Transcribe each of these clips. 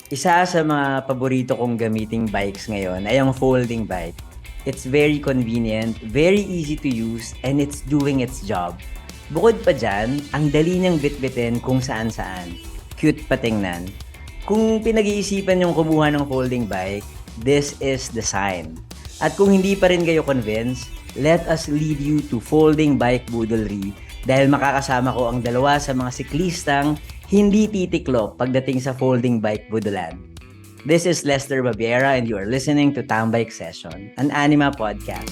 Isa sa mga paborito kong gamiting bikes ngayon ay ang folding bike. It's very convenient, very easy to use, and it's doing its job. Bukod pa dyan, ang dali niyang bitbitin kung saan-saan. Cute pa tingnan. Kung pinag-iisipan yung kumuha ng folding bike, this is the sign. At kung hindi pa rin kayo convinced, let us lead you to folding bike boodlery dahil makakasama ko ang dalawa sa mga siklistang hindi titiklop pagdating sa folding bike budulan. This is Lester Babiera and you are listening to Tambike Session, an Anima podcast.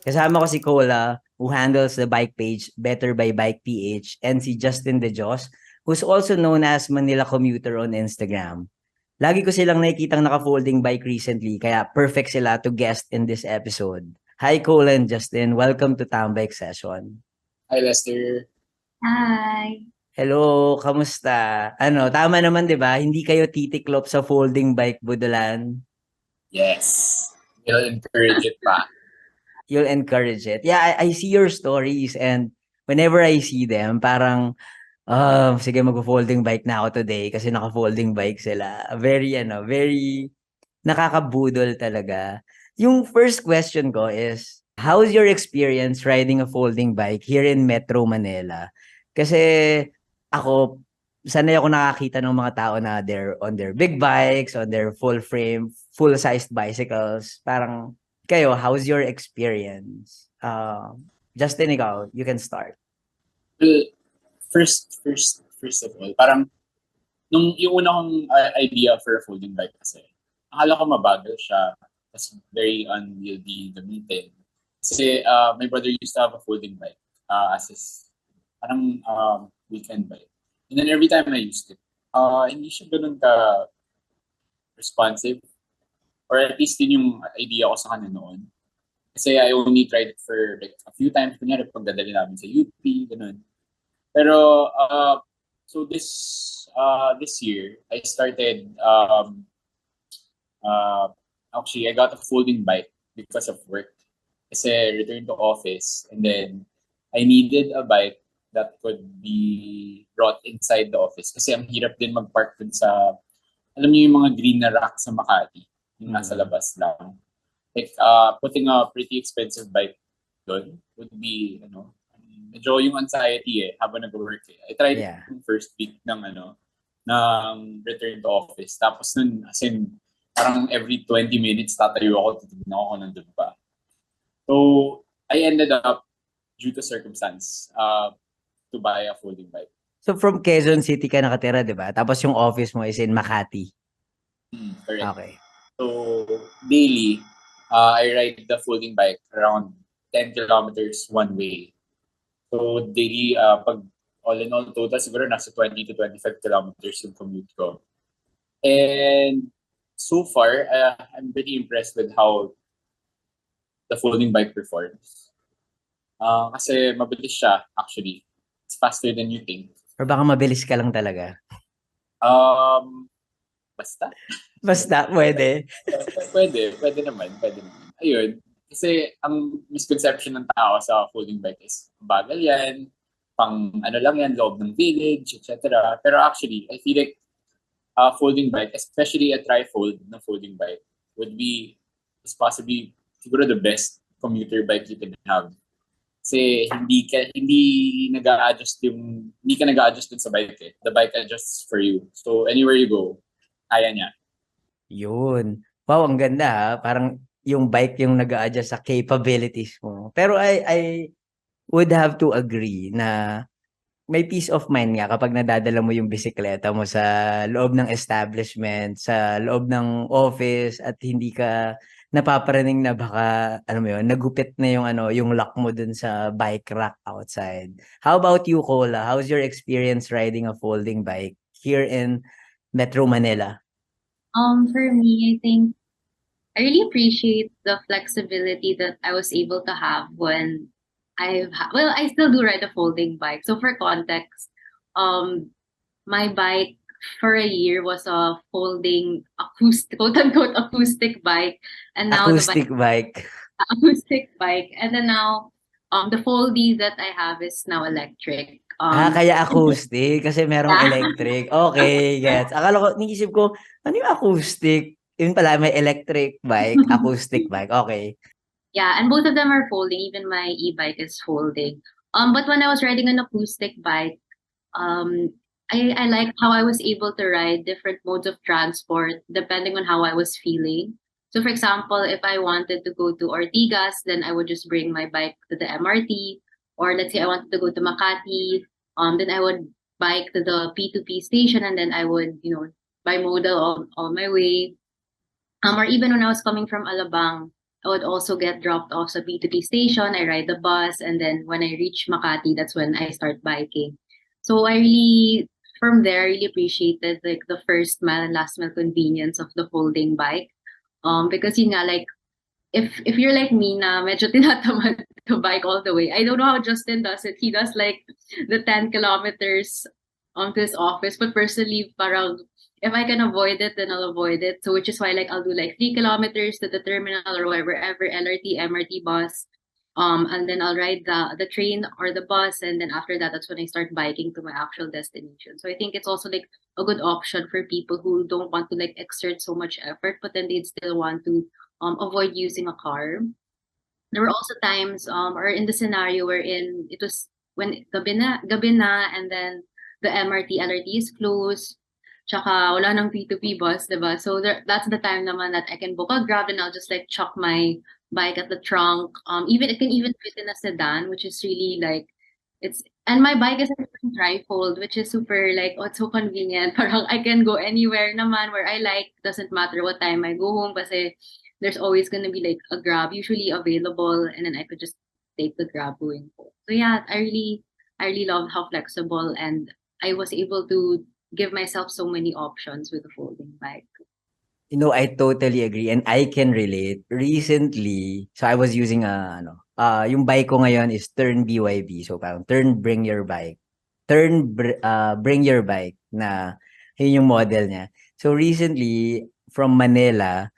Kasama ko si Cola, who handles the bike page Better by Bike PH, and si Justin De Jos, who's also known as Manila Commuter on Instagram. Lagi ko silang nakikitang naka-folding bike recently, kaya perfect sila to guest in this episode. Hi Cola and Justin, welcome to Tambike Session. Hi, Lester. Hi. Hello, kamusta? Tama naman 'di ba? Hindi kayo titiklop sa folding bike budulan. Yes. You'll encourage it pa. You'll encourage it. Yeah, I see your stories and whenever I see them, parang sige mag-folding bike na ako today kasi naka-folding bike sila. Very nakakabudol talaga. Yung first question ko is, how's your experience riding a folding bike here in Metro Manila? Kasi ako, sanay ako nakakita ng mga tao na they're on their big bikes, on their full frame, full-sized bicycles. Parang, kayo, how's your experience? Justin, ikaw, you can start. Well, first of all, parang yung una kong idea for a folding bike kasi, akala ko mabagal siya, kasi very unwieldy gamitin. Kasi my brother used to have a folding bike as his parang weekend bike. And then every time I used it, hindi siya ganun ka responsive. Or at least yun yung idea ko sa kanya noon. Kasi I only tried it for like a few times. Kunyari, pagdadali namin sa UP, ganun. Pero, so this year, I started, actually, I got a folding bike because of work. Kasi return to office. And then, I needed a bike that could be brought inside the office. Kasi ang hirap din mag-park dun sa, alam niyo yung mga green na rack sa Makati. Yung nasa labas lang. Like, putting a pretty expensive bike doon would be, medyo yung anxiety habang nag-work I tried yung first week ng, ng return to office. Tapos nun, as in, parang every 20 minutes tatayo ako, titignan ako kung nandun pa. So, I ended up, due to circumstance, to buy a folding bike. So, from Quezon City ka nakatira, di ba? Tapos yung office mo is in Makati. Correct. Okay. So, daily, I ride the folding bike around 10 kilometers one way. So, daily, pag all in all, total siguro nasa 20 to 25 kilometers yung commute ko. And so far, I'm pretty impressed with how the folding bike performs. Kasi mabilis siya, actually. It's faster than you think. Or baka mabilis ka lang talaga? Basta. Basta, pwede. Pwede naman. Ayun. Kasi ang misconception ng tao sa folding bike is, bagal yan, pang lang yan, loob ng village, etc. Pero actually, I feel like folding bike, especially a tri-fold na folding bike, is possibly siguro the best commuter bike you can have. Kasi hindi ka nag-a-adjust dun sa bike The bike adjusts for you. So anywhere you go, kaya niya. Yun. Wow, ang ganda ha. Parang yung bike yung nag-a-adjust sa capabilities mo. Pero I would have to agree na may peace of mind nga kapag nadadala mo yung bisikleta mo sa loob ng establishment, sa loob ng office at hindi ka napaparaning na baka, nagupit na yung lock mo dun sa bike rack outside. How about you, Cola? How's your experience riding a folding bike here in Metro Manila? For me, I think I really appreciate the flexibility that I was able to have when I still do ride a folding bike. So for context, my bike for a year was a folding acoustic, quote unquote acoustic bike, and now Acoustic bike. acoustic bike, and then now the foldie that I have is now electric. Um, Kaya acoustic kasi merong yeah. electric. Okay, gets. Akala ko, naisip ko, ano yung acoustic? Yun pala, may electric bike, acoustic bike. Okay. Yeah, and both of them are folding. Even my e-bike is folding. But when I was riding an acoustic bike, um, I liked how I was able to ride different modes of transport depending on how I was feeling. So, for example, if I wanted to go to Ortigas, then I would just bring my bike to the MRT. Or let's say I wanted to go to Makati, then I would bike to the P2P station, and then I would, bimodal all my way. Or even when I was coming from Alabang, I would also get dropped off sa P2P station. I ride the bus, and then when I reach Makati, that's when I start biking. So from there, I really appreciated like the first mile and last mile convenience of the folding bike. Because yun nga, like if you're like me na medyo tinatamad to bike all the way. I don't know how Justin does it. He does like the 10 kilometers to his office. But personally, parang if I can avoid it, then I'll avoid it. So which is why like I'll do like 3 kilometers to the terminal or wherever LRT, MRT bus. And then I'll ride the train or the bus, and then after that, that's when I start biking to my actual destination. So I think it's also like a good option for people who don't want to like exert so much effort, but then they'd still want to avoid using a car. There were also times, or in the scenario wherein it was when gabi na, and then the MRT, LRT is closed, tsaka wala nang P2P bus, diba? So that's the time naman that I can book a Grab, and I'll just like chuck my bike at the trunk. Even it can even fit in a sedan, which is really like and my bike is a trifold, which is super like, oh, it's so convenient. Parang I can go anywhere naman where I like. Doesn't matter what time I go home kasi there's always gonna be like a Grab usually available, and then I could just take the Grab going home. So yeah, I really love how flexible, and I was able to give myself so many options with the folding bike. I totally agree and I can relate. Recently, so I was using yung bike ko ngayon is Turn BYB. So parang Turn Bring Your Bike. Bring Your Bike na yun yung model niya. So recently, from Manila,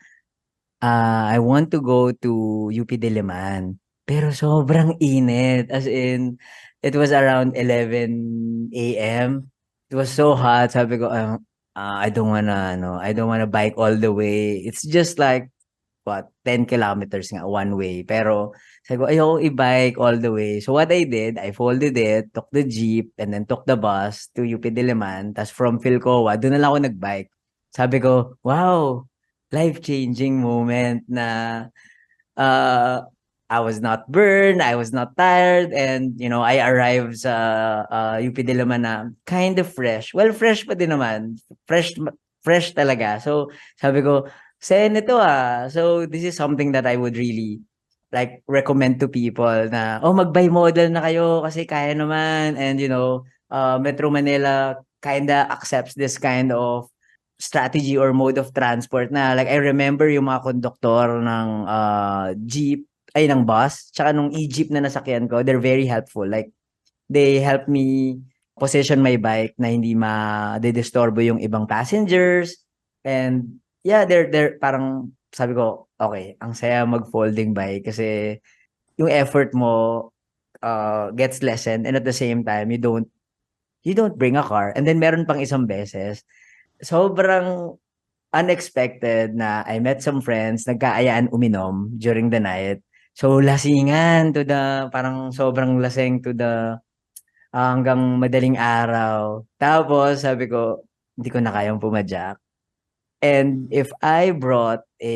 I want to go to UP Diliman. Pero sobrang init. As in, it was around 11 a.m. It was so hot. Sabi ko, I don't wanna bike all the way. It's just like, what, 10 kilometers nga one way. Pero sabi ko, ayoko i-bike all the way. So what I did, I folded it, took the jeep, and then took the bus to UP Diliman. Tapos from Philcoa, doon na lang ako nag-bike. Sabi ko, wow, life-changing moment na uh, I was not burned, I was not tired, and I arrived sa UP Diliman na kind of fresh. Well, fresh pa din naman. Fresh talaga. So, sabi ko, Sen, ito So, this is something that I would really like recommend to people na, mag-bimodal na kayo kasi kaya naman. And, Metro Manila kinda accepts this kind of strategy or mode of transport na like I remember yung mga konduktor ng jeep ng bus tsaka nung e-jeep na nasakyan ko, they're very helpful. Like they help me position my bike na hindi ma-disturbo yung ibang passengers, and yeah, they're parang sabi ko, okay, ang saya mag-folding bike kasi yung effort mo gets lessened, and at the same time you don't bring a car. And then meron pang isang beses sobrang unexpected na I met some friends, nagkaayaan uminom during the night. So, lasingan to the, parang sobrang lasing to the hanggang madaling araw. Tapos, sabi ko, hindi ko na kayang pumadyak. And if I brought a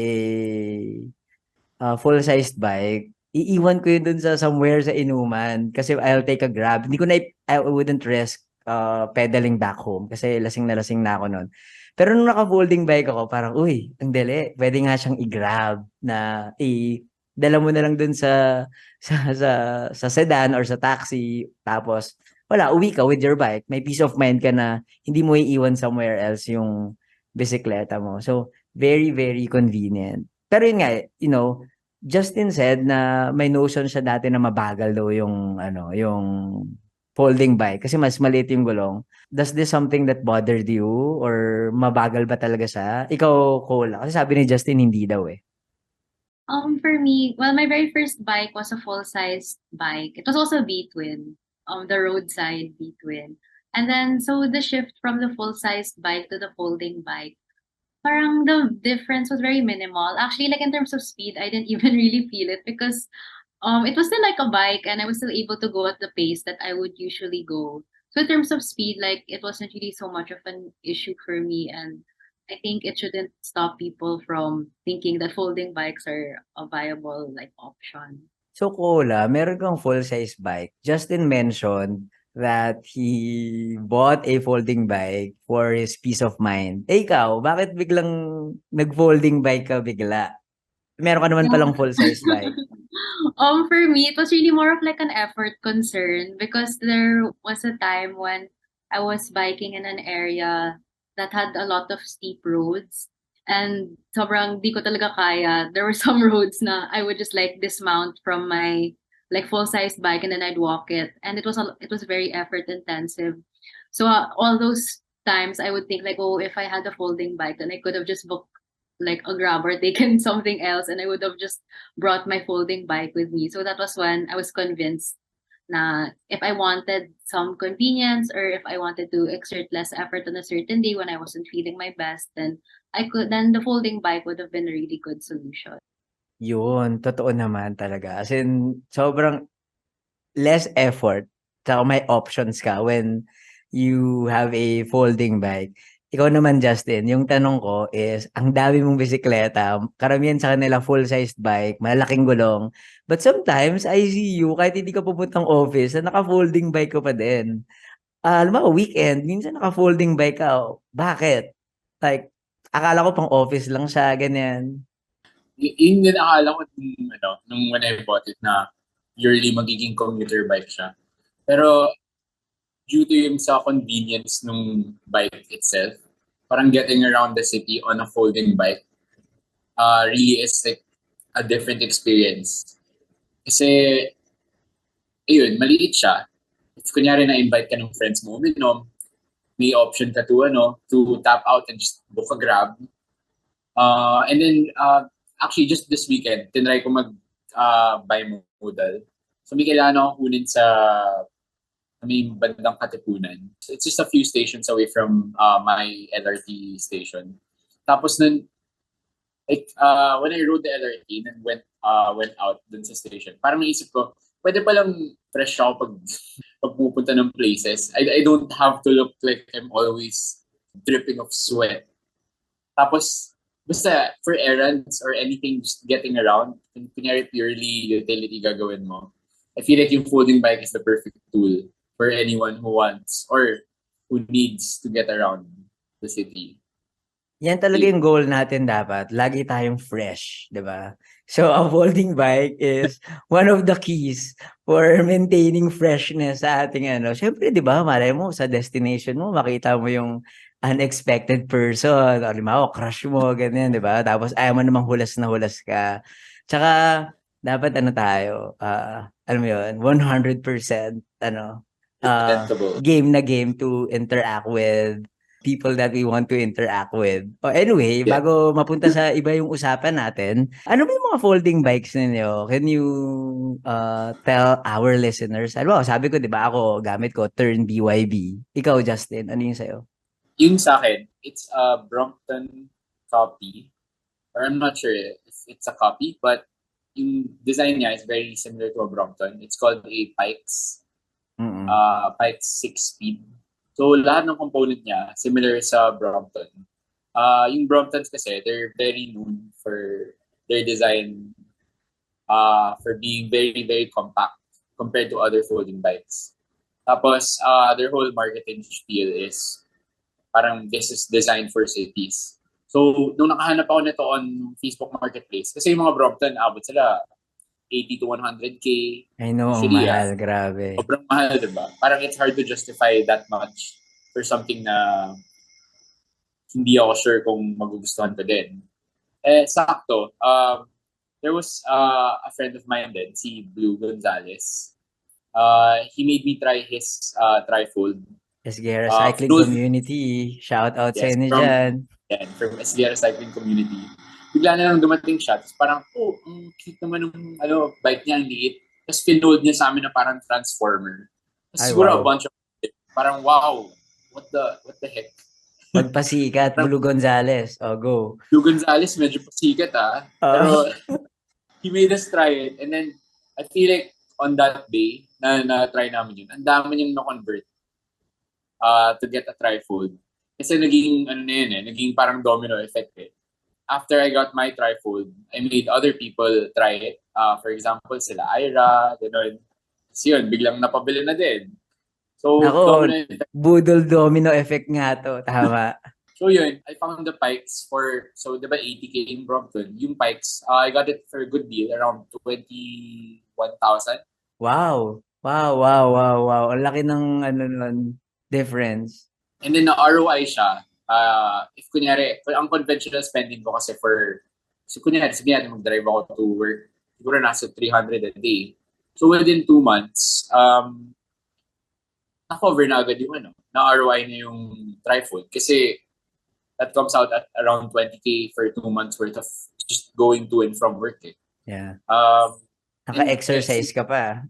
full-sized bike, iiwan ko yun dun sa somewhere sa inuman kasi I'll take a Grab. Hindi ko na, I wouldn't risk pedaling back home kasi lasing na ako nun. Pero nung naka-folding bike ako, parang, uy, ang dali. Pwede nga siyang i-grab na dala mo na lang dun sa sedan or sa taxi. Tapos, wala, uwi ka with your bike. May peace of mind ka na hindi mo iiwan somewhere else yung bisikleta mo. So, very, very convenient. Pero yun nga, Justin said na may notion siya dati na mabagal daw yung folding bike kasi mas maliit yung gulong. Does this something that bothered you or mabagal ba talaga siya? Ikaw, Cole. Kasi sabi ni Justin hindi daw eh. For me, well, my very first bike was a full-size bike. It was also a B-twin. the roadside between. And then so the shift from the full-sized bike to the folding bike, parang the difference was very minimal. Actually, like in terms of speed, I didn't even really feel it because it was still like a bike and I was still able to go at the pace that I would usually go. So in terms of speed, like it wasn't really so much of an issue for me, and I think it shouldn't stop people from thinking that folding bikes are a viable like option. So, Kola, meron kang full-size bike. Justin mentioned that he bought a folding bike for his peace of mind. Eh, ikaw, bakit biglang nag-folding bike ka bigla? Meron ka naman Yeah. palang full-size bike. For me, it was really more of like an effort concern because there was a time when I was biking in an area that had a lot of steep roads and sobrang di ko talaga kaya. There were some roads na I would just like dismount from my like full-size bike and then I'd walk it, and it was very effort intensive. So all those times I would think like, oh, if I had a folding bike, then I could have just booked like a grab or taken something else and I would have just brought my folding bike with me. So that was when I was convinced na if I wanted some convenience or if I wanted to exert less effort on a certain day when I wasn't feeling my best, then the folding bike would have been a really good solution. Yun, totoo naman talaga. As in, sobrang less effort, tsaka may options ka when you have a folding bike. Ikaw naman, Justin, yung tanong ko is, ang dami mong bisikleta, karamihan sa kanila full-sized bike, malalaking gulong. But sometimes, I see you, kahit hindi ka pupuntang office, na naka-folding bike ka pa din. Alam mo, weekend, minsan naka-folding bike ka. Oh. Bakit? Like, akala ko pang office lang siya, ganyan. Yun din akala ko nung when I bought it na yearly magiging commuter bike siya. Pero due to yung sa convenience nung bike itself, parang getting around the city on a folding bike really is like a different experience. Kasi, ayun, maliit siya. If kunyari na-invite ka ng friends mo, may option ka to tap out and just book a grab. And then, actually, just this weekend, tinry ko bimodal. So, may kailangan akong kunin sa may bandang Katipunan. So, it's just a few stations away from my LRT station. Tapos nun, like, when I rode the LRT and went out dun sa station, parang naisip ko, pwede palang fresh ako pag pupunta ng places. I don't have to look like I'm always dripping of sweat. Tapos, basta for errands or anything just getting around, kunyari purely utility gagawin mo, I feel like yung folding bike is the perfect tool for anyone who wants or who needs to get around the city. Yan talaga yung goal natin dapat. Lagi tayong fresh, di ba? So, a folding bike is one of the keys for maintaining freshness sa ating ano. Siyempre, di ba, malay mo sa destination mo, makita mo yung unexpected person. O, halimbawa, crush mo, ganyan, di ba? Tapos, ayaw mo namang hulas na hulas ka. Tsaka, dapat ano tayo, alam mo yun, 100% Presentable. game na game to interact with people that we want to interact with. Oh, anyway, Yeah. bago mapunta sa iba yung usapan natin, ano ba yung mga folding bikes ninyo? Can you tell our listeners? Ano ba, sabi ko, di ba ako, gamit ko, Turn BYB. Ikaw, Justin, ano yung sa'yo? Yung sa akin, it's a Brompton copy. Or I'm not sure if it's a copy, but yung design niya is very similar to a Brompton. It's called a Pikes. Mm-mm. Pikes 6-speed. So, lahat ng component niya, similar sa Brompton. Yung Bromptons kasi, they're very known for their design for being very, very compact compared to other folding bikes. Tapos, their whole marketing spiel is parang this is designed for cities. So, nung nakahanap ako nito on Facebook Marketplace, kasi yung mga Brompton, abot sila 80 to 100K. I know, ang Usually, mahal, grabe. sobrang mahal, diba? Parang it's hard to justify that much for something na hindi ako sure kung magugustuhan ko din. Sakto. There was a friend of mine din, si Blue Gonzalez. He made me try his trifold. SGR Cycling Full- Community, shout out sa Yes, inyo from- dyan. Yan, from SDR Cycling Community. Bigla na lang dumating siya. Tapos parang, ang cute naman ng bike niya, ang liit. Tapos pinold niya sa amin na parang transformer. Ay, Siguro a wow. bunch of parang wow, what the heck? Magpasikat, Parang Blue Gonzales. Oh, go. Lou Gonzalez medyo pasikat Ah. pero he made us try it. And then I feel like on that day na try namin yun, ang dami niyang na-convert to get a trifold. Kasi naging ano na yun naging parang domino effect eh. After I got my trifold, I made other people try it. For example, sila Ira, gano'n. Kasi yun, biglang napabili na din. So, Nako, domino effect. budol domino effect nga to. Tama. So yun, I found the Pikes so di ba 80K in Brompton? Yung Pikes, I got it for a good deal, around 21,000. Wow. Wow, wow, wow, wow. Ang laki ng ano nun, difference. And then na ROI siya, if kunyari, ang conventional spending ko kasi so kunyari, sige natin mag-drive ako to work, siguro nasa 300 a day. So within 2 months, na-cover na agad yung na ROI na yung trifold. Kasi that comes out at around 20K for 2 months worth of just going to and from work eh. Yeah. And Naka-exercise ka pa.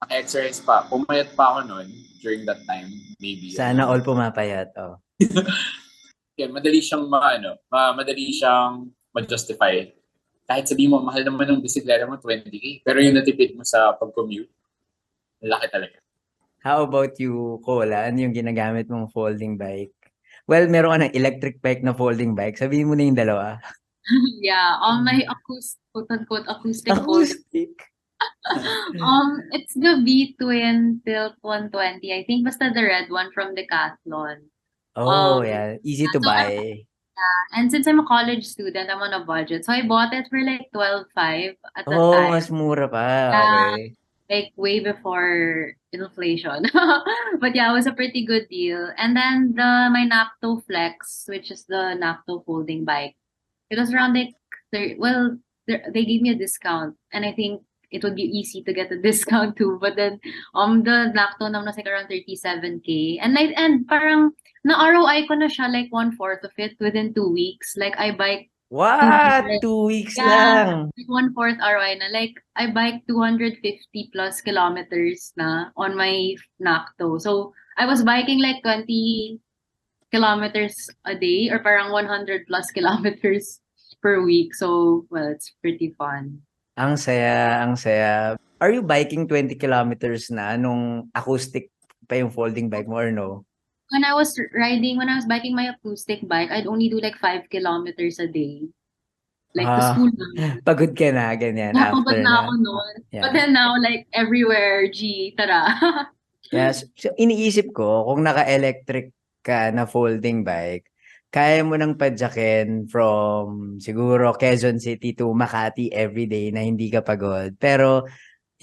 naka-exercise pa. Pumayat pa ako noon during that time, maybe. Sana all pumapayat. Oh. Yeah, madali siyang madali siyang ma-justify. Kahit sabihin mo, mahal naman ng bisikleta mo, 20K. Pero yung natipid mo sa pag-commute, laki talaga. How about you, Cola? Ano yung ginagamit mong folding bike? Well, meron ka ng electric bike na folding bike. Sabihin mo na yung dalawa. Yeah, on my quote-unquote acoustic folding. Acoustic. It's the V-Twin Tilt 120. I think basta the red one from Decathlon. Oh, yeah. Easy to so buy. And since I'm a college student, I'm on a budget. So I bought it for like 12,500 at the Oh, time. mas mura pa. Yeah. Okay. Like way before inflation. But yeah, it was a pretty good deal. And then my Nacto Flex, which is the Nacto folding bike, it was around like they gave me a discount, and I think it would be easy to get a discount too. But then the Nacto naman was like around 37K, and parang na ROI ko na siya like 1/4 of it within 2 weeks. Like I bike What? Like, 2 weeks yeah, lang. like 1/4 ROI na. Like, I bike 250 plus kilometers na on my Nacto. So, I was biking like 20 kilometers a day or parang 100 plus kilometers per week. So, well, it's pretty fun. Ang saya, ang saya. Are you biking 20 kilometers na nung acoustic pa yung folding bike mo or no? When I was biking my acoustic bike, I'd only do like 5 kilometers a day. Like, to school lang. Pagod ka na, ganyan, after Napagod na na. ako noon. Yeah. But then now, like, everywhere, tara. Yes. So, iniisip ko, kung naka-electric ka na folding bike, kaya mo nang padyakin from siguro Quezon City to Makati everyday na hindi ka pagod. Pero,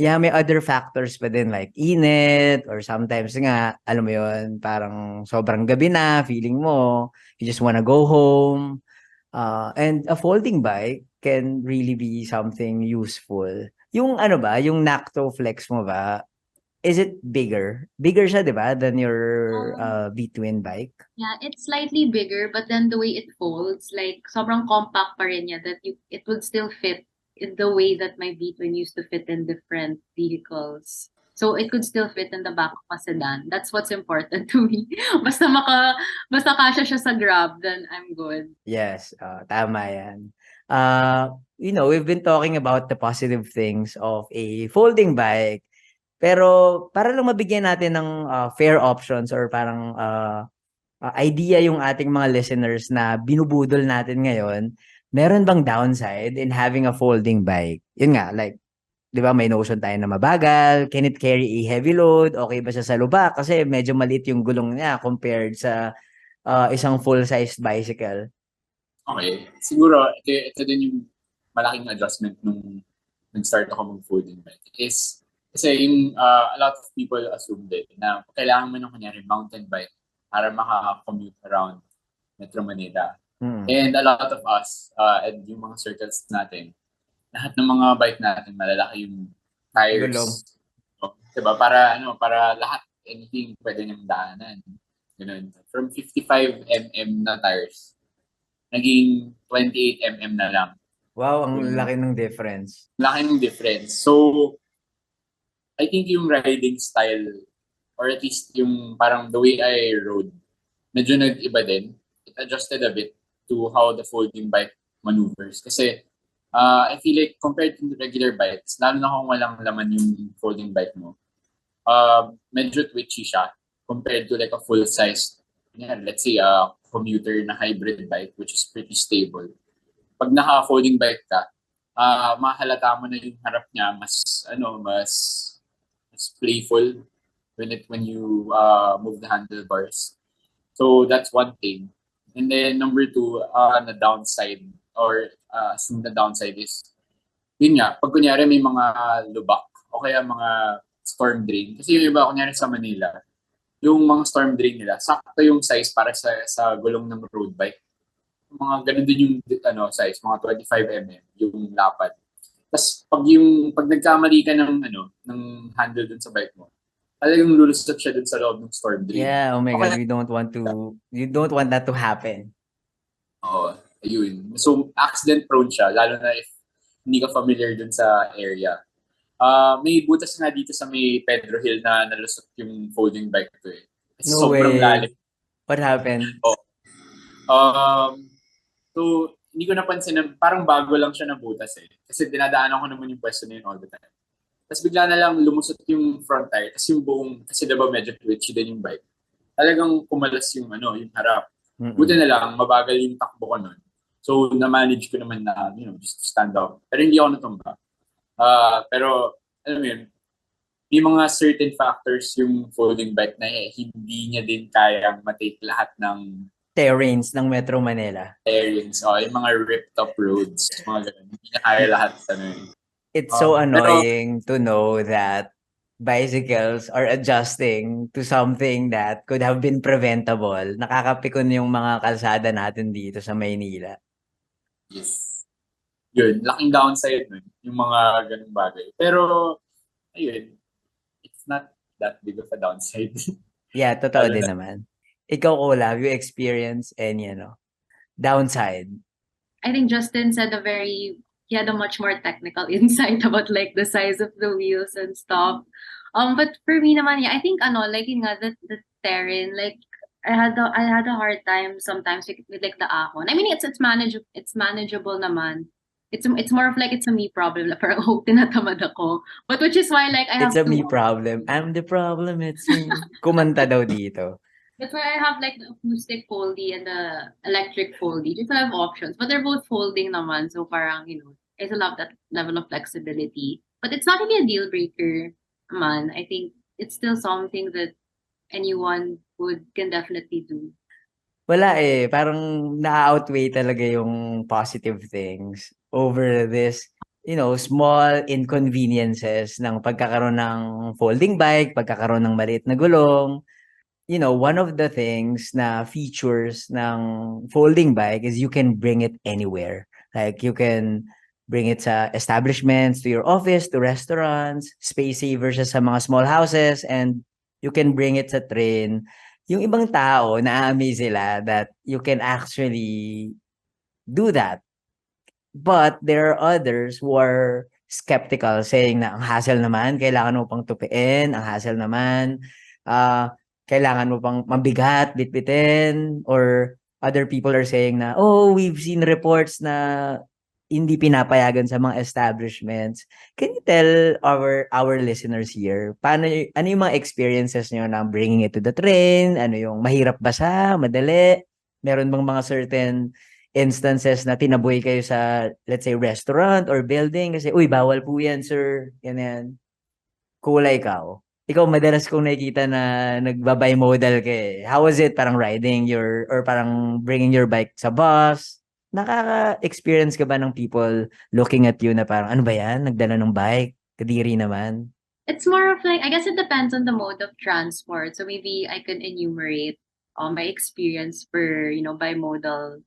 yeah, may other factors pa din like init or sometimes nga, alam mo yun, parang sobrang gabi na, feeling mo, you just wanna go home. And a folding bike can really be something useful. Yung ano ba, yung Nacto Flex mo ba, is it bigger? Bigger siya, di ba, than your V-Twin bike? Yeah, it's slightly bigger, but then the way it folds, like sobrang compact pa rin niya that it would still fit in the way that my V-Twin used to fit in different vehicles. So it could still fit in the back of a sedan. That's what's important to me. Basta kasya siya sa Grab, then I'm good. Yes, tama yan. We've been talking about the positive things of a folding bike. Pero para lang mabigyan natin ng fair options or parang idea yung ating mga listeners na binubudol natin ngayon, meron bang downside in having a folding bike? Yun nga, like, di ba may notion tayo na mabagal, can it carry a heavy load, okay ba siya sa lubak? Kasi medyo maliit yung gulong niya compared sa isang full-sized bicycle. Okay. Siguro, ito din yung malaking adjustment nung nag-start ako mag-folding bike. Kasi yung a lot of people assume din na kailangan mo ng kunyari mountain bike para maka-commute around Metro Manila. And a lot of us, and yung mga circles natin, lahat ng mga bike natin, malalaki yung tires. So, diba? Para lahat, anything pwede niyang daanan. Ganun. From 55mm na tires, naging 28mm na lang. Wow, ang laki ng difference. Laki ng difference. So, I think yung riding style or at least yung parang the way I rode, medyo nag-iba din. It adjusted a bit to how the folding bike maneuvers. Kasi I feel like compared to regular bikes, lalo na kung walang laman yung folding bike mo, medyo twitchy siya compared to like a full-size, let's say a commuter na hybrid bike, which is pretty stable. Pag naka-folding bike ka, mahalata mo na yung harap niya mas playful when you move the handlebars. So that's one thing. And then number two, na downside or the downside is yun nga, pag kunyari may mga lubak o kaya mga storm drain. Kasi yung iba, kunyari sa Manila, yung mga storm drain nila, sakto yung size para sa gulong ng road bike. Mga ganun din yung size, mga 25 mm yung lapad. Tapos pag nagkamali ka ng handle dun sa bike mo, talagang lulusot siya dun sa loob ng storm drain. Yeah, oh my God, Okay. you don't want that to happen. Oo, ayun. So, accident prone siya, lalo na if hindi ka familiar dun sa area. May butas nga dito sa may Pedro Hill na nalusot yung folding bike ko eh. Kasi No sobrang way. lalim. What happened? So, hindi ko napansin na parang bago lang siya na butas eh. Kasi dinadaanan ko naman yung pwesto na yun all the time. Tapos bigla na lang lumusot yung front tire. Tapos yung buong, kasi diba medyo twitchy din yung bike. Talagang kumalas yung yung harap. Mm-mm. Buti na lang, mabagal yung takbo ko nun. So, na-manage ko naman na, just to stand up. Pero hindi ako natumba. Pero, alam mo yun, may mga certain factors yung folding bike na hindi niya din kayang matake lahat ng Terrains ng Metro Manila. areas. Yung mga ripped up roads. Mga ganun. Hindi niya kaya lahat. It's so Pero- annoying to know that bicycles are adjusting to something that could have been preventable. Nakakapikon yung mga kalsada natin dito sa Maynila. Yes. Yun, laking downside nun. Yung mga ganung bagay. Pero, ayun, it's not that big of a downside. Yeah, totoo Lalo din na- naman. Ikaw, Ola, have you experienced any downside? I think Justin said he had a much more technical insight about like the size of the wheels and stuff. But for me naman, yeah, I think like yun nga, the terrain, like I had a hard time sometimes with like the ahon. I mean, it's manageable naman. It's more of like it's a me problem. Like, parang tinatamad ako. But which is why like I It's have a me to problem. I'm the problem, it's me. Kumanta daw dito. That's why I have like the acoustic foldy and the electric foldy. Just to have options. But they're both folding naman. So parang, I still love that level of flexibility. But it's not really a deal breaker man. I think it's still something that anyone can definitely do. Wala eh. Parang na-outweigh talaga yung positive things over this, small inconveniences ng pagkakaroon ng folding bike, pagkakaroon ng maliit na gulong. One of the things na features ng folding bike is you can bring it anywhere. Like you can bring it sa establishments, to your office, to restaurants, space saver siya sa mga small houses, and you can bring it sa train. Yung ibang tao, na-amaze sila that you can actually do that. But there are others who are skeptical, saying na ang hassle naman, kailangan mo pang tupiin, ang hassle naman, kailangan mo pang mabigat, bitbitin, or other people are saying na, oh, we've seen reports na hindi pinapayagan sa mga establishments. Can you tell our listeners here, ano yung mga experiences nyo na bringing it to the train? Ano yung mahirap ba siya? Madali? Meron bang mga certain instances na tinaboy kayo sa, let's say, restaurant or building? Kasi, uy, bawal po yan, sir. Yan. Kulay ikaw. Ikaw, madalas kong nakikita na nagbabimodal ka eh. How was it parang riding or parang bringing your bike sa bus? Nakaka-experience ka ba ng people looking at you na parang, ano ba yan? Nagdala ng bike? Kadiri naman. It's more of like, I guess it depends on the mode of transport. So maybe I can enumerate my experience for, bimodal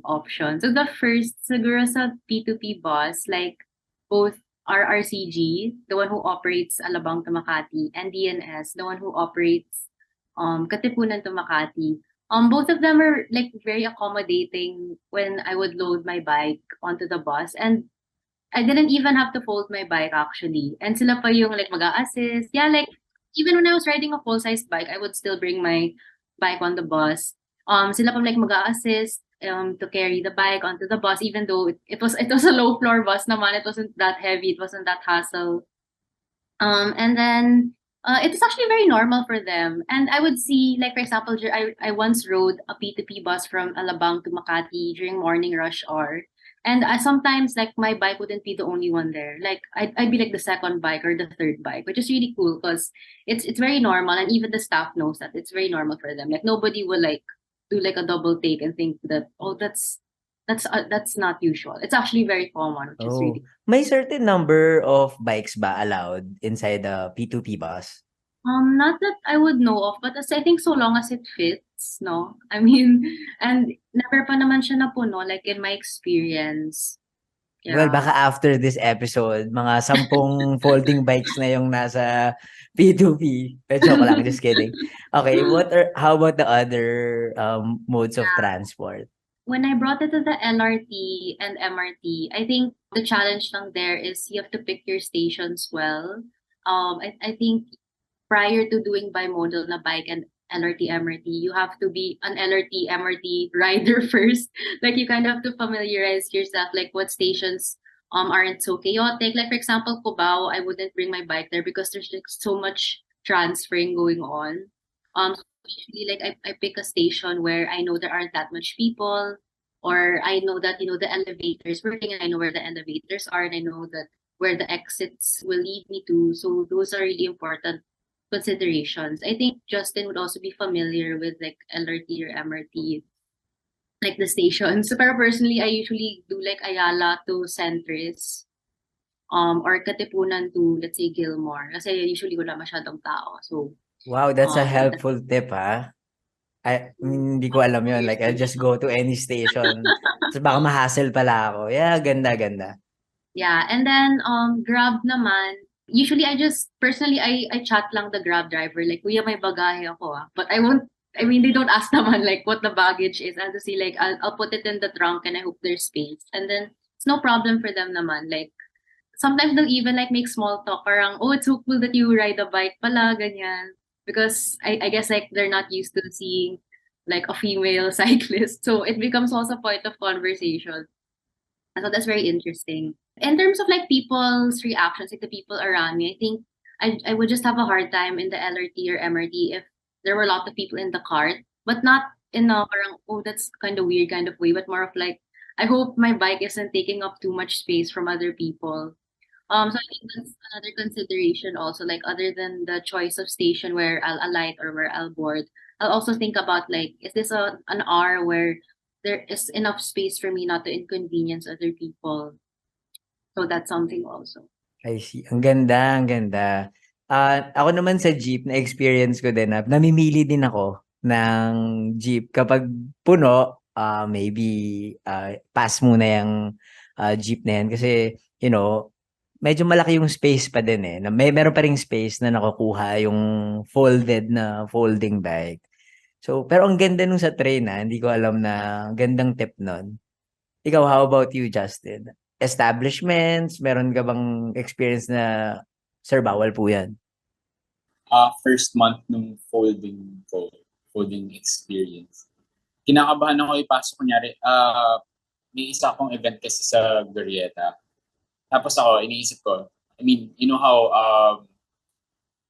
option. So the first, siguro sa P2P bus, like both RRCG, the one who operates Alabang to Makati, and DNS, the one who operates Katipunan to Makati. Both of them are like very accommodating when I would load my bike onto the bus, and I didn't even have to fold my bike actually. And sila pa yung like mag-a-assist. Yeah, like even when I was riding a full-size bike, I would still bring my bike on the bus. Sila pa like mag-assist to carry the bike onto the bus, even though it was a low floor bus naman. It wasn't that heavy. It wasn't that hassle. And then it was actually very normal for them. And I would see, like for example, I once rode a P2P bus from Alabang to Makati during morning rush hour. And sometimes like my bike wouldn't be the only one there. Like I'd be like the second bike or the third bike, which is really cool because it's very normal, and even the staff knows that it's very normal for them. Like nobody will like do like a double take and think that, oh, that's not usual. It's actually very common, which is Oh, really may certain number of bikes ba allowed inside the P2P bus? Not that I would know of, but as I think so long as it fits, no? I mean, and never pa naman siya napuno, like in my experience. Well, Yeah. baka after this episode, mga 10 folding bikes na yung nasa P2P. Joke lang, just kidding. Okay, how about the other modes of transport? When I brought it to the LRT and MRT, I think the challenge lang there is you have to pick your stations well. I think prior to doing bimodal na bike and LRT, MRT, you have to be an LRT, MRT rider first. Like you kind of have to familiarize yourself, like what stations aren't so chaotic. Like for example, Cubao, I wouldn't bring my bike there because there's like so much transferring going on. So usually like I pick a station where I know there aren't that much people, or I know that the elevator is working and I know where the elevators are, and I know that where the exits will lead me to. So those are really important considerations. I think Justin would also be familiar with like LRT or MRT, like the stations. So pero personally, I usually do like Ayala to Centris, or Katipunan to, let's say, Gilmore. Kasi usually wala masyadong tao. So, Wow, that's a that's helpful tip, ha? Hindi ko alam yun. Like, I'll just go to any station. So, baka ma-hassle pala ako. Yeah, ganda, ganda. Yeah, and then Grab naman. Usually I just personally I chat lang the Grab driver like, "Kuya, may bagahe ako ah." But I won't, I mean, they don't ask naman like what the baggage is. I'll just say like I'll put it in the trunk and I hope there's space. And then it's no problem for them naman. Like sometimes they'll even like make small talk around, "Oh, it's so cool that you ride a bike pala," ganyan. Because I guess like they're not used to seeing like a female cyclist. So it becomes also point of conversation. So that's very interesting. In terms of like people's reactions, like the people around me, I think I would just have a hard time in the LRT or MRT if there were a lot of people in the cart, but not in a parang, oh, that's kind of weird kind of way, but more of like, I hope my bike isn't taking up too much space from other people. So I think that's another consideration also, like other than the choice of station where I'll alight or where I'll board, I'll also think about like, is this an hour where there is enough space for me not to inconvenience other people? So that's something also. I see. Ang ganda, ang ganda. Ako naman sa jeep, na-experience ko din na namimili din ako ng jeep. Kapag puno, maybe pass muna yung jeep na yan. Kasi, medyo malaki yung space pa din eh. Meron pa ring space na nakukuha yung folded na folding bike. So, pero ang ganda nung sa train hindi ko alam na gandang tip nun. Ikaw, how about you, Justin? Establishments, meron ka bang experience na, sir, bawal po yan? First month nung folding experience. Kinakabahan ako ipasok, kunyari, may isa akong event kasi sa Glorieta. Tapos ako, iniisip ko, I mean, you know how,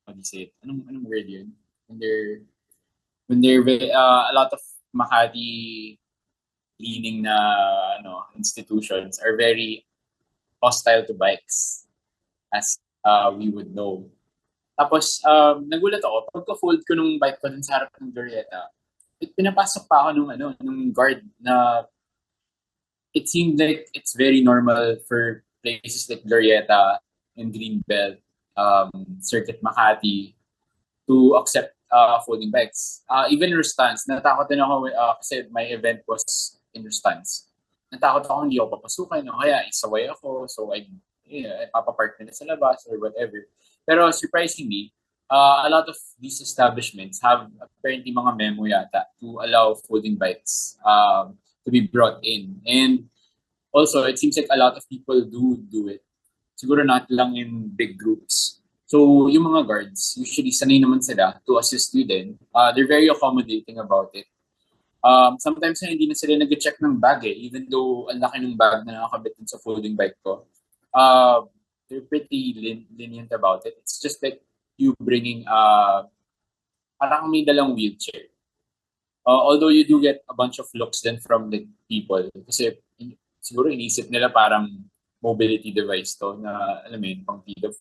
how do you say it? Anong word yun? When they're a lot of Makati leaning na institutions are very hostile to bikes, as we would know. Tapos, nagulat ako, pagka-fold ko nung bike ko dun sa harap ng Glorieta, pinapasok pa ako nung guard na it seemed like it's very normal for places like Glorieta and Greenbelt, Circuit Makati, to accept folding bikes. Even Rustans, natakot din ako kasi my event was in Rustans. Natakot ako hindi ako papasukin, kaya isaway ako, so I papapark nila sa labas or whatever. Pero surprisingly, a lot of these establishments have apparently mga memo yata to allow folding bikes to be brought in. And also, it seems like a lot of people do it. Siguro not lang in big groups. So, yung mga guards, usually sanay naman sila to assist you din. They're very accommodating about it. Sometimes na hindi na sila nag-check ng bag even though ang laki ng bag na nakakabit dun sa folding bike ko. They're pretty lenient about it. It's just like you bringing, parang may dalang wheelchair. Although you do get a bunch of looks then from the people. Kasi siguro inisip nila parang mobility device to na, alam mo yun, pang PWD.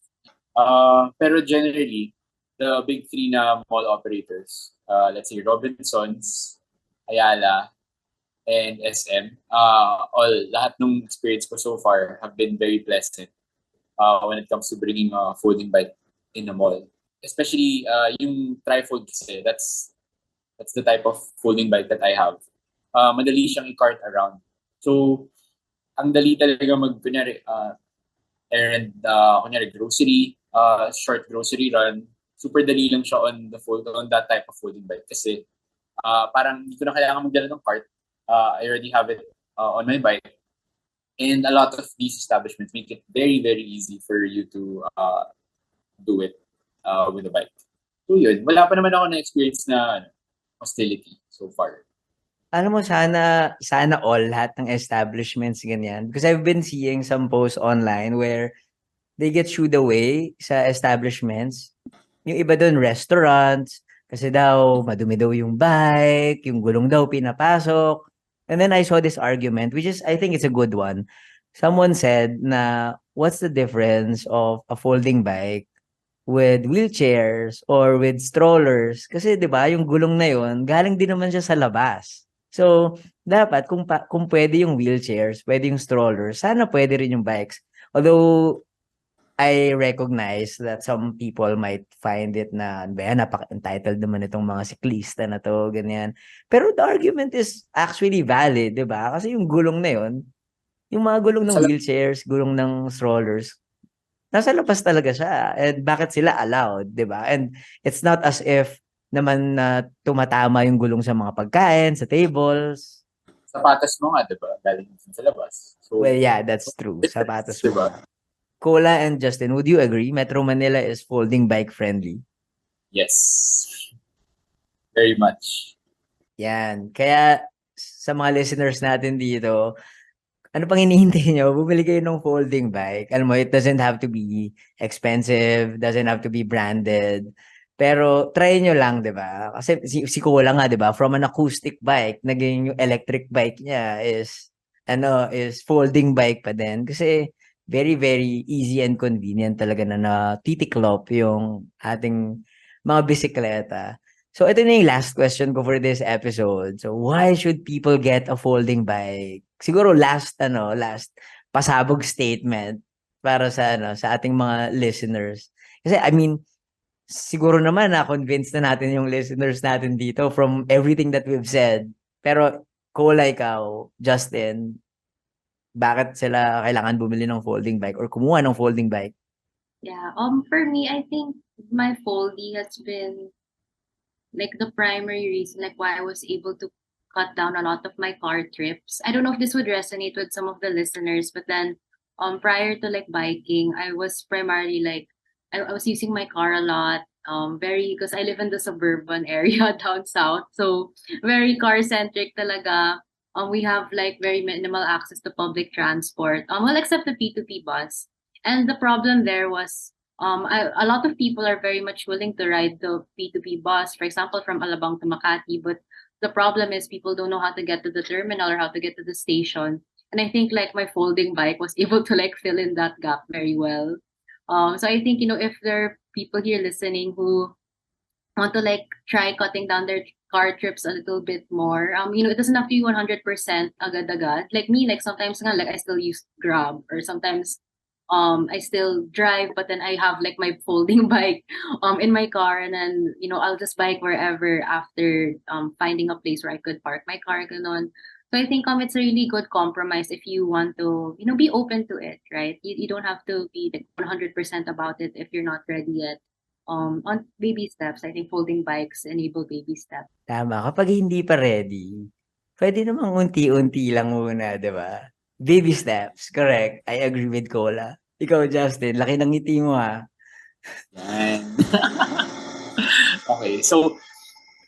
Pero generally, the big three na mall operators, let's say Robinsons, Ayala, and SM, lahat ng experience ko so far have been very pleasant when it comes to bringing a folding bike in a mall. Especially yung trifold kasi, that's the type of folding bike that I have. Madali siyang i-cart around. So, ang dali talaga kunyari, errand, kunyari grocery, short grocery run, super dali lang siya on that type of folding bike kasi parang hindi ko na kailangan magdala ng cart. I already have it on my bike. And a lot of these establishments make it very, very easy for you to do it with a bike. So yun, wala pa naman ako na-experience na hostility so far. Alam mo, sana all lahat ng establishments ganyan. Because I've been seeing some posts online where they get shooed away sa establishments. Yung iba doon, restaurants, kasi daw madumi daw yung bike, yung gulong daw pinapasok. And then I saw this argument, which is, I think it's a good one. Someone said na, what's the difference of a folding bike with wheelchairs or with strollers? Kasi 'di ba, yung gulong na yon, galing din naman siya sa labas. So, dapat kung pwede yung wheelchairs, pwede yung strollers, sana pwede rin yung bikes. Although I recognize that some people might find it na, napaka-entitled naman itong mga siklista na to, ganyan. Pero the argument is actually valid, di ba? Kasi yung gulong na yon, yung mga gulong ng wheelchairs, gulong ng strollers, nasa labas talaga siya. And bakit sila allowed, di ba? And it's not as if naman na tumatama yung gulong sa mga pagkain, sa tables. Sapatos mo nga, di ba? Galing sa labas. So, well, yeah, that's true. Sapatos mo. Diba? Cola and Justin, would you agree Metro Manila is folding bike friendly? Yes. Very much. Yan. Kaya sa mga listeners natin dito, ano pang hinihintay nyo? Bumili kayo ng folding bike. Alam mo, it doesn't have to be expensive, doesn't have to be branded. Pero try nyo lang, di ba? Kasi si Cola nga, di ba? From an acoustic bike, naging yung electric bike niya is folding bike pa din. Kasi very, very easy and convenient talaga na natitiklop yung ating mga bisikleta. So, ito na yung last question ko for this episode. So, why should people get a folding bike? Siguro last pasabog statement para sa ating mga listeners. Kasi, I mean, siguro naman na-convince na natin yung listeners natin dito from everything that we've said. Pero, Cola, ikaw, Justin, bakit sila kailangan bumili ng folding bike or kumuha ng folding bike? Yeah, for me, I think my foldy has been like the primary reason like why I was able to cut down a lot of my car trips. I don't know if this would resonate with some of the listeners, but then prior to like biking, I was primarily like I was using my car a lot. Because I live in the suburban area down south, so very car centric talaga. We have like very minimal access to public transport. Well, except the P2P bus. And the problem there was a lot of people are very much willing to ride the P2P bus, for example, from Alabang to Makati. But the problem is people don't know how to get to the terminal or how to get to the station. And I think like my folding bike was able to like fill in that gap very well. So I think, if there are people here listening who want to like try cutting down their car trips a little bit more, it doesn't have to be 100% agad-agad. Like me, like sometimes nga, like I still use Grab or sometimes I still drive, but then I have like my folding bike in my car, and then I'll just bike wherever after finding a place where I could park my car, ganon. So I think it's a really good compromise if you want to be open to it, right? You don't have to be like 100% about it if you're not ready yet. On baby steps, I think folding bikes enable baby steps. Tama, kapag hindi pa ready, pwede namang unti-unti lang muna, di ba? Baby steps, correct. I agree with Cola. Ikaw, Justin, laki ng ngiti mo ha. Yan. Okay, so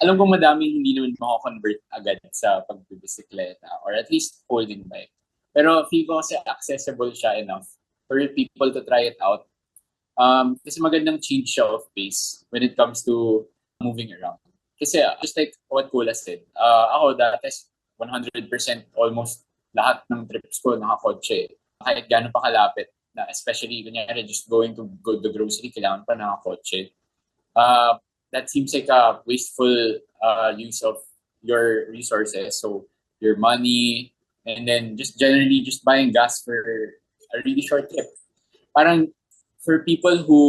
alam ko madaming hindi naman mako-convert agad sa pagbibisikleta or at least folding bike. Pero feel ko kasi accessible siya enough for people to try it out. Kasi magandang change siya of pace when it comes to moving around. Kasi just like what Kula said, ako dati 100% almost lahat ng trips ko nakakotse. Kahit gano'n pa kalapit na especially kunyari just going to go to the grocery, kailangan pa nakakotse. That seems like a wasteful use of your resources. So your money, and then just generally just buying gas for a really short trip. Parang for people who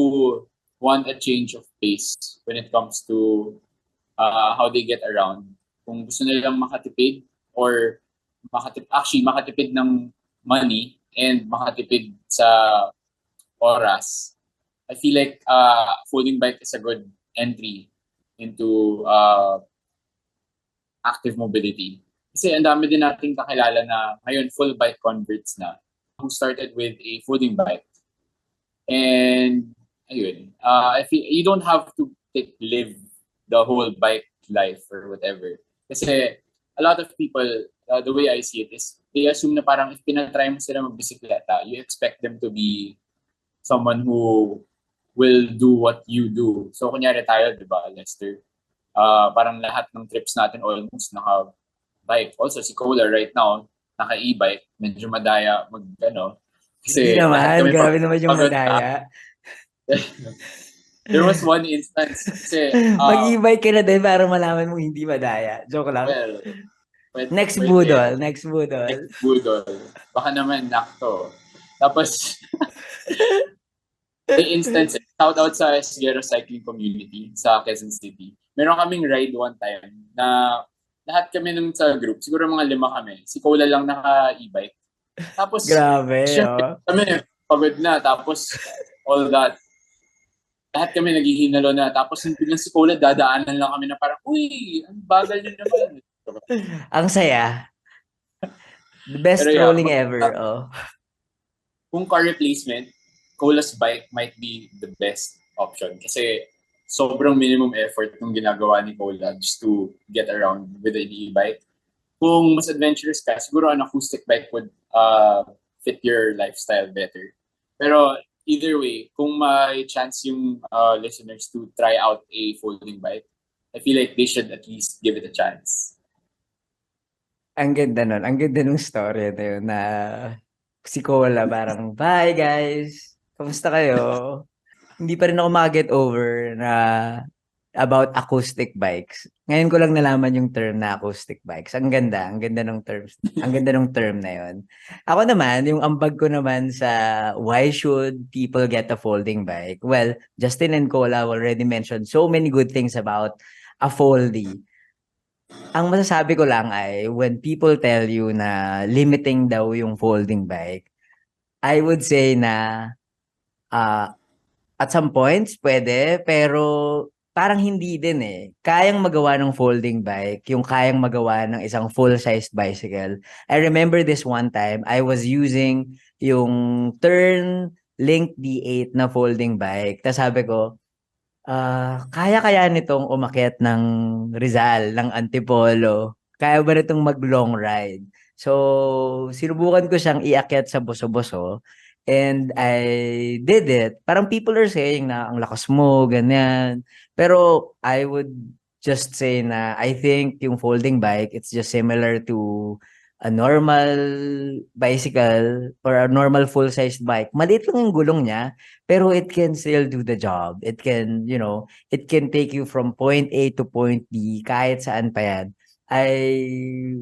want a change of pace when it comes to how they get around, kung gusto nilang makatipid or makatipid ng money and makatipid sa oras, I feel like folding bike is a good entry into active mobility. Kasi ang dami din nating kakilala na ngayon full bike converts na who started with a folding bike. And ayun, I feel you don't have to live the whole bike life or whatever. Kasi a lot of people, the way I see it is they assume na parang if pinatry mo sila magbisikleta, you expect them to be someone who will do what you do. So, kunyari tayo, di ba, Lester? Parang lahat ng trips natin almost naka-bike. Also, si Cola right now, naka-e-bike. Medyo madaya Hindi Kasi lahat naman, kami grabe naman yung pagod na. madaya. There was one instance kasi, Mag-e-bike ka na din para malaman mo hindi madaya. Joke lang. well, Next pwede. budol, next budol. Next budol. Baka naman nakto. Tapos, may instance, shout out sa Sierra Cycling Community sa Quezon City. Meron kaming ride one time na lahat kami nung sa group, siguro mga 5 kami. Si Cola lang naka-e-bike. Tapos, Grabe, syempre, kami, pagod na. Tapos, all that. Lahat kami naghihinalo na. Tapos, yung biglang si Cola, dadaanan lang kami na parang, uy, ang bagal nyo naman. Ang saya. The best Pero yeah, rolling ever. Oh. Kung car replacement, Cola's bike might be the best option kasi sobrang minimum effort yung ginagawa ni Cola just to get around with an e-bike. Kung mas adventurous ka, siguro an acoustic bike would fit your lifestyle better. Pero either way, kung may chance yung listeners to try out a folding bike, I feel like they should at least give it a chance. Ang ganda nun. Ang ganda nung story na yun na si Cola parang, bye guys! Kamusta kayo? Hindi pa rin ako makaget over na about acoustic bikes. Ngayon ko lang nalaman yung term na acoustic bikes. Ang ganda ng terms. Ang ganda ng term na yun. Ako naman, yung ambag ko naman sa why should people get a folding bike? Well, Justin and Cola already mentioned so many good things about a foldie. Ang masasabi ko lang ay when people tell you na limiting daw yung folding bike, I would say na at some points pwede, pero parang hindi din eh. Kayang magawa ng folding bike, yung kayang magawa ng isang full-sized bicycle. I remember this one time, I was using yung Turn Link D8 na folding bike. Tapos sabi ko, kaya nitong umakyat ng Rizal, ng Antipolo. Kaya ba nitong mag-long ride? So, sinubukan ko siyang iakyat sa Boso-Boso. And I did it. Parang people are saying na ang lakas mo, ganyan. Pero I would just say na I think yung folding bike, it's just similar to a normal bicycle or a normal full-sized bike. Maliit lang yung gulong niya, pero it can still do the job. It can, it can take you from point A to point B kahit saan pa yan. I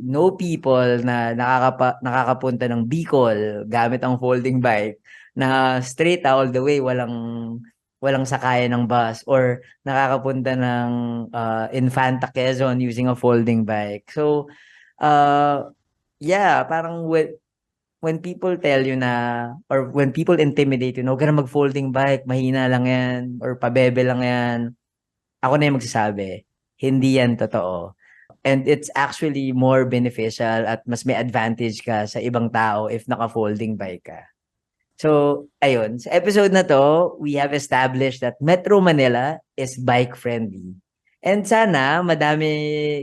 know people na nakakapunta ng Bicol gamit ang folding bike na straight all the way, walang sakayan ng bus, or nakakapunta ng Infanta Quezon using a folding bike. So, yeah, parang when people tell you na, or when people intimidate you, huwag ka na mag-folding bike, mahina lang yan, or pabebe lang yan, ako na yung magsasabi, hindi yan totoo. And it's actually more beneficial at mas may advantage ka sa ibang tao if naka-folding bike ka. So, ayun. Sa episode na to, we have established that Metro Manila is bike-friendly. And sana, madami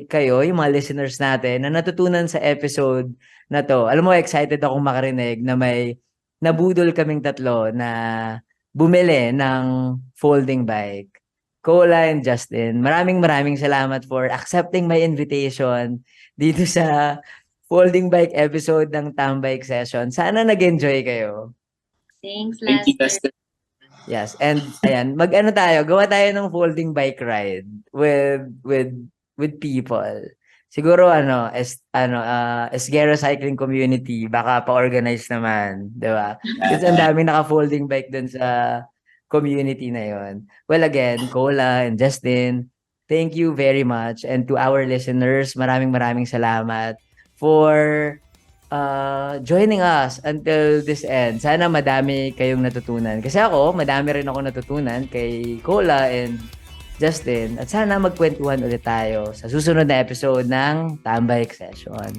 kayo, yung mga listeners natin, na natutunan sa episode na to. Alam mo, excited akong makarinig na may nabudol kaming tatlo na bumili ng folding bike. Cola and Justin, maraming salamat for accepting my invitation dito sa folding bike episode ng Tambike Session. Sana nag-enjoy kayo. Thanks, Thank you, Lester. Lester. Yes, and ayan, mag-ano tayo, gawa tayo ng folding bike ride with people. Siguro Esguerra Cycling Community, baka pa-organize naman, 'di ba? Kasi ang daming naka-folding bike dun sa community na 'yon. Well, again, Cola and Justin, thank you very much, and to our listeners, maraming salamat for joining us until this end. Sana madami kayong natutunan. Kasi ako, madami rin ako natutunan kay Cola and Justin. At sana magkwentuhan ulit tayo sa susunod na episode ng Tambike Session.